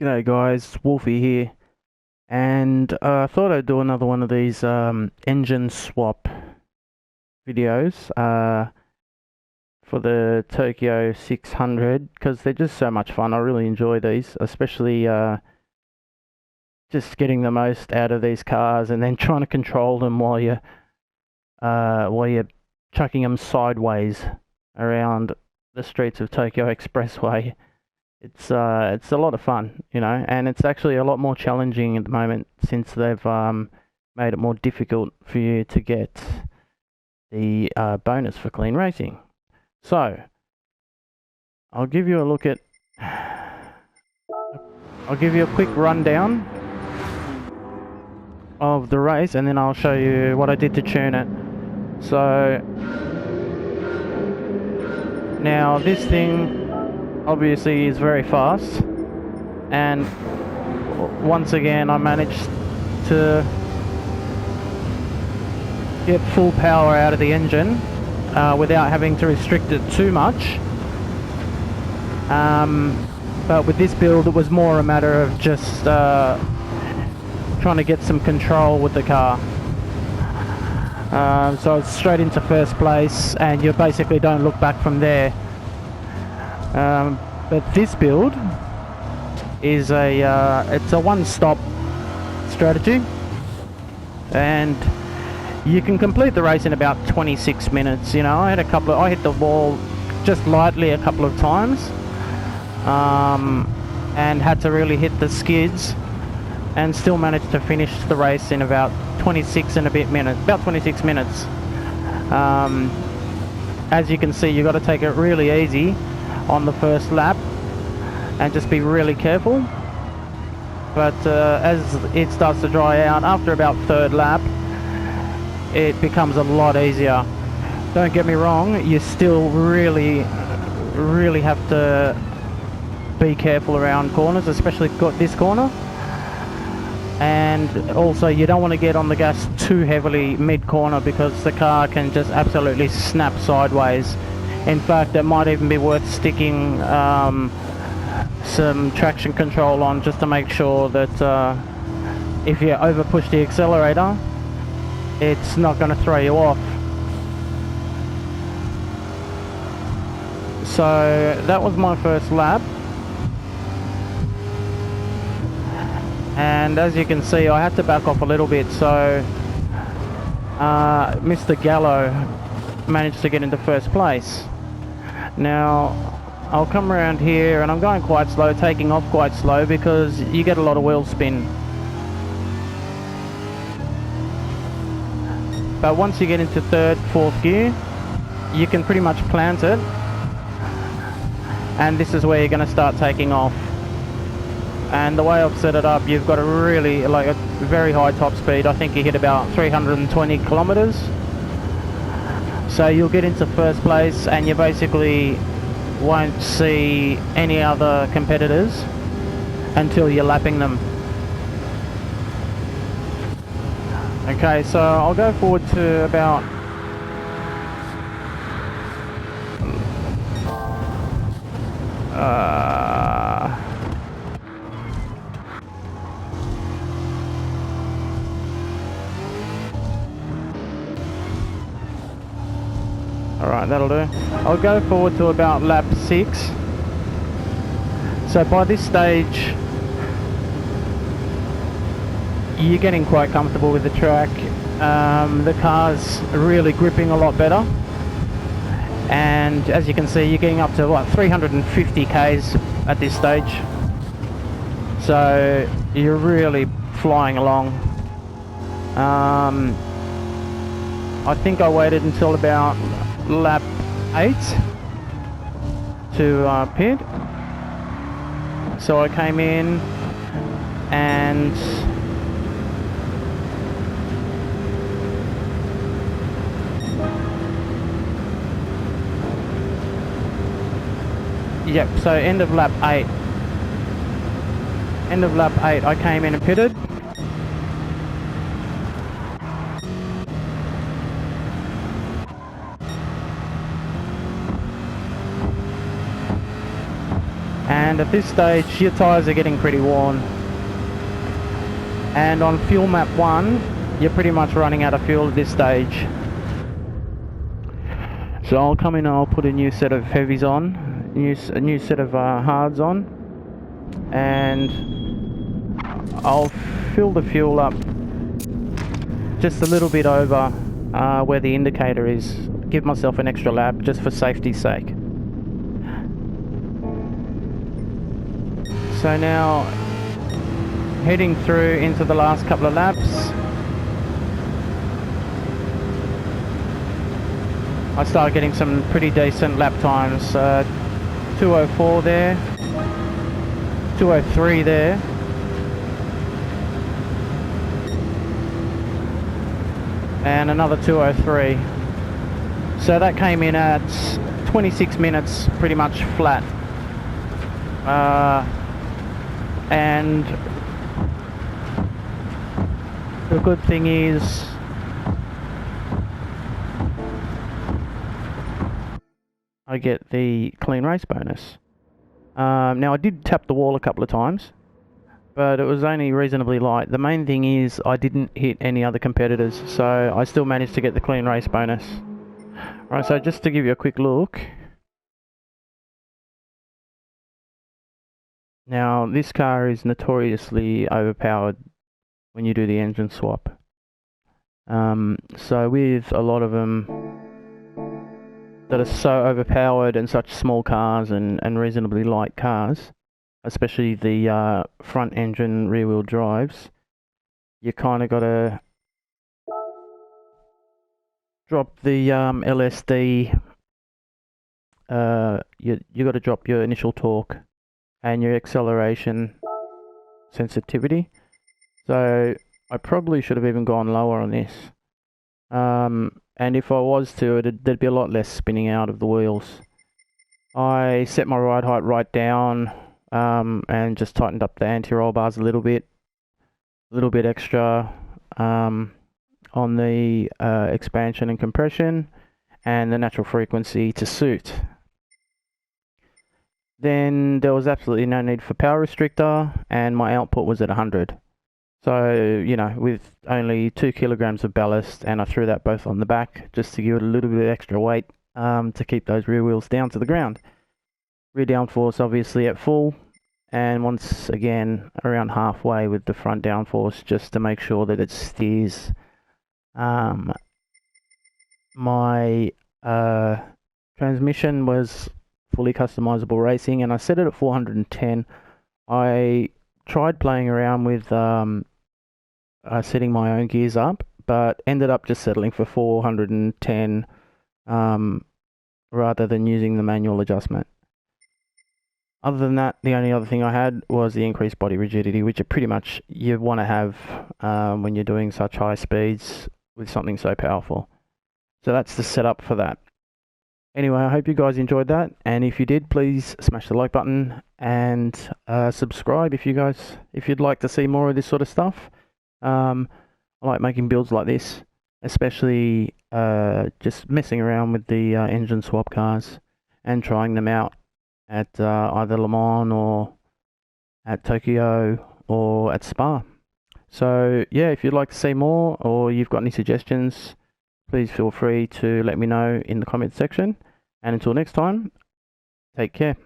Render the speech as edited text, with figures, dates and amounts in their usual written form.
G'day guys, Wolfie here, and I thought I'd do another one of these engine swap videos for the Tokyo 600 because they're just so much fun. I really enjoy these, especially just getting the most out of these cars and then trying to control them while you're chucking them sideways around the streets of Tokyo Expressway. It's a lot of fun, and it's actually a lot more challenging at the moment since they've made it more difficult for you to get the bonus for clean racing. So, I'll give you a look at, I'll give you a quick rundown of the race, and then I'll show you what I did to tune it. So, now this thing obviously is very fast, and once again I managed to get full power out of the engine without having to restrict it too much, but with this build it was more a matter of just trying to get some control with the car. So I was straight into first place, and you basically don't look back from there. But this build is it's a one-stop strategy, and you can complete the race in about 26 minutes. I hit the wall just lightly a couple of times, and had to really hit the skids, and still managed to finish the race in about 26 minutes. As you can see, you've got to take it really easy on the first lap and just be really careful, but as it starts to dry out after about third lap, it becomes a lot easier. Don't get me wrong, you still really have to be careful around corners, especially this corner, and also you don't want to get on the gas too heavily mid-corner because the car can just absolutely snap sideways. In fact, it might even be worth sticking some traction control on just to make sure that if you over push the accelerator, it's not going to throw you off. So that was my first lap, and as you can see I had to back off a little bit, so Mr. Gallo managed to get into first place. Now I'll come around here, and I'm going quite slow, taking off quite slow because you get a lot of wheel spin. But once you get into third, fourth gear, you can pretty much plant it, and this is where you're going to start taking off. And the way I've set it up, you've got a very high top speed. I think you hit about 320 kilometers. So you'll get into first place, and you basically won't see any other competitors until you're lapping them. Okay, so I'll go forward to about alright, that'll do. I'll go forward to about lap 6. So by this stage, you're getting quite comfortable with the track. The car's really gripping a lot better. And as you can see, you're getting up to 350 Ks at this stage. So you're really flying along. I think I waited until about lap 8 to pit, so I came in and so end of lap 8 I came in and pitted. and at this stage your tyres are getting pretty worn. And on fuel map 1, you're pretty much running out of fuel at this stage. So I'll come in and I'll put a new set of heavies on, a new set of hards on, and I'll fill the fuel up just a little bit over where the indicator is. Give myself an extra lap just for safety's sake. So now heading through into the last couple of laps. I start getting some pretty decent lap times. 2:04 there, 2:03 there. And another 2:03. So that came in at 26 minutes pretty much flat. And the good thing is I get the clean race bonus. Now I did tap the wall a couple of times, but it was only reasonably light. The main thing is I didn't hit any other competitors, so I still managed to get the clean race bonus. Alright, so just to give you a quick look. Now this car is notoriously overpowered when you do the engine swap. So with a lot of them that are so overpowered and such small cars and reasonably light cars, especially the front engine rear wheel drives, you kind of got to drop the LSD, you got to drop your initial torque and your acceleration sensitivity. So I probably should have even gone lower on this. And if I was to, there'd be a lot less spinning out of the wheels. I set my ride height right down and just tightened up the anti-roll bars a little bit extra on the expansion and compression and the natural frequency to suit. Then there was absolutely no need for power restrictor, and my output was at 100. So, you know, with only 2 kilograms of ballast, and I threw that both on the back just to give it a little bit of extra weight to keep those rear wheels down to the ground. Rear downforce obviously at full, and once again around halfway with the front downforce just to make sure that it steers. My transmission was fully customizable racing, and I set it at 410. I tried playing around with setting my own gears up, but ended up just settling for 410 rather than using the manual adjustment. Other than that, the only other thing I had was the increased body rigidity, which pretty much you want to have when you're doing such high speeds with something so powerful. So that's the setup for that. Anyway, I hope you guys enjoyed that, and if you did, please smash the like button and subscribe if you'd like to see more of this sort of stuff. I like making builds like this, especially just messing around with the engine swap cars and trying them out at either Le Mans or at Tokyo or at Spa. So yeah, if you'd like to see more or you've got any suggestions, please feel free to let me know in the comment section. And until next time, take care.